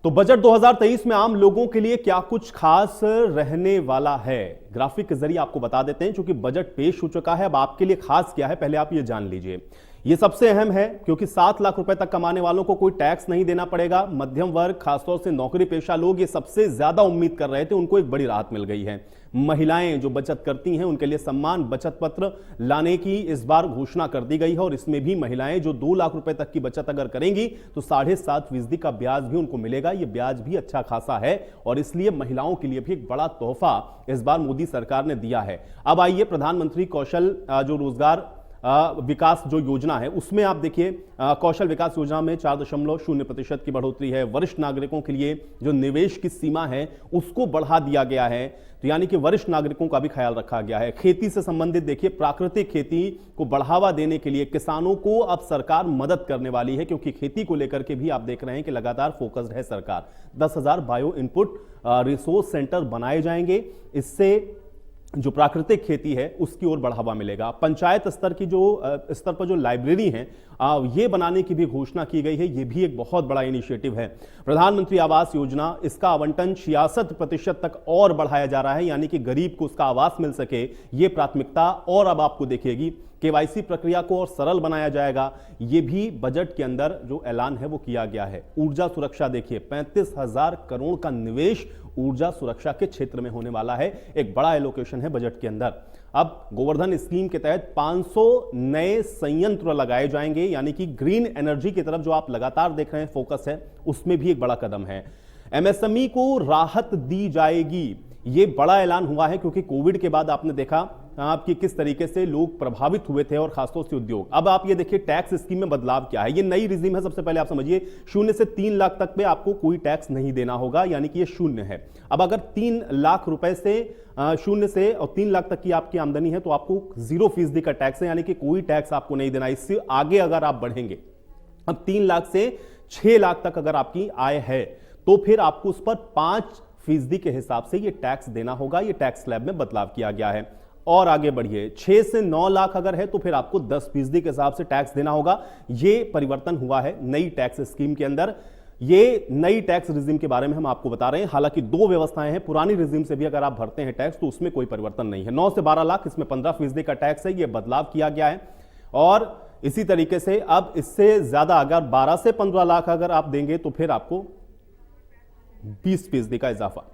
तो बजट 2023 में आम लोगों के लिए क्या कुछ खास रहने वाला है, ग्राफिक के जरिए आपको बता देते हैं। क्योंकि बजट पेश हो चुका है, अब आपके लिए खास क्या है पहले आप ये जान लीजिए। ये सबसे अहम है क्योंकि 7 लाख रुपए तक कमाने वालों को कोई टैक्स नहीं देना पड़ेगा। मध्यम वर्ग, खासतौर से नौकरी पेशा लोग ये सबसे ज्यादा उम्मीद कर रहे थे, उनको एक बड़ी राहत मिल गई है। महिलाएं जो बचत करती हैं उनके लिए सम्मान बचत पत्र लाने की इस बार घोषणा कर दी गई है और इसमें भी महिलाएं जो 2 लाख रुपए तक की बचत अगर करेंगी तो 7.5% का ब्याज भी उनको मिलेगा। यह ब्याज भी अच्छा खासा है और इसलिए महिलाओं के लिए भी एक बड़ा तोहफा इस बार मोदी सरकार ने दिया है। अब आइए प्रधानमंत्री कौशल जो रोजगार विकास जो योजना है उसमें आप देखिए, कौशल विकास योजना में 4.0% की बढ़ोतरी है। वरिष्ठ नागरिकों के लिए जो निवेश की सीमा है उसको बढ़ा दिया गया है, तो यानी कि वरिष्ठ नागरिकों का भी ख्याल रखा गया है। खेती से संबंधित देखिए, प्राकृतिक खेती को बढ़ावा देने के लिए किसानों को अब सरकार मदद करने वाली है, क्योंकि खेती को लेकर के भी आप देख रहे हैं कि लगातार फोकस्ड है सरकार। 10,000 बायो इनपुट रिसोर्स सेंटर बनाए जाएंगे, इससे जो प्राकृतिक खेती है उसकी ओर बढ़ावा मिलेगा। पंचायत स्तर पर जो लाइब्रेरी हैं ये बनाने की भी घोषणा की गई है, ये भी एक बहुत बड़ा इनिशिएटिव है। प्रधानमंत्री आवास योजना, इसका आवंटन 66% तक और बढ़ाया जा रहा है, यानी कि गरीब को उसका आवास मिल सके, ये प्राथमिकता और अब आपको देखेगी। केवाईसी प्रक्रिया को और सरल बनाया जाएगा, ये भी बजट के अंदर जो ऐलान है वो किया गया है। ऊर्जा सुरक्षा देखिए, 35,000 करोड़ का निवेश ऊर्जा सुरक्षा के क्षेत्र में होने वाला है, एक बड़ा एलोकेशन है बजट के अंदर। अब गोवर्धन स्कीम के तहत 500 नए संयंत्र लगाए जाएंगे, यानी कि ग्रीन एनर्जी की तरफ जो आप लगातार देख रहे हैं फोकस है, उसमें भी एक बड़ा कदम है। एमएसएमई को राहत दी जाएगी, ये बड़ा ऐलान हुआ है क्योंकि कोविड के बाद आपने देखा आपकी किस तरीके से लोग प्रभावित हुए थे और खासतौर से उद्योग। अब आप ये देखिए टैक्स स्कीम में बदलाव क्या है, ये नई रिजीम है। सबसे पहले आप समझिए 0 से 3 लाख तक पे आपको कोई टैक्स नहीं देना होगा, यानी कि ये 0 है। अब अगर 3 लाख रुपए से 0 से और 3 लाख तक की आपकी आमदनी है तो आपको 0% का टैक्स है, यानी कि कोई टैक्स आपको नहीं देना। इससे आगे अगर आप बढ़ेंगे, अब 3 लाख से 6 लाख तक अगर आपकी आय है तो फिर आपको उस पर 5% के हिसाब से ये टैक्स देना होगा। ये टैक्स स्लैब में बदलाव किया गया है। और आगे बढ़िए, 6 से 9 लाख अगर है तो फिर आपको 10% के हिसाब से टैक्स देना होगा। ये परिवर्तन हुआ है नई टैक्स स्कीम के अंदर। ये नई टैक्स रिजीम के बारे में हम आपको बता रहे हैं। हालांकि 2 व्यवस्थाएं हैं, पुरानी रिजीम से भी अगर आप भरते हैं टैक्स तो उसमें कोई परिवर्तन नहीं है। 9 से 12 लाख इसमें 15% का टैक्स है, यह बदलाव किया गया है। और इसी तरीके से अब इससे ज्यादा अगर 12 से 15 लाख अगर आप देंगे तो फिर आपको 20% का इजाफा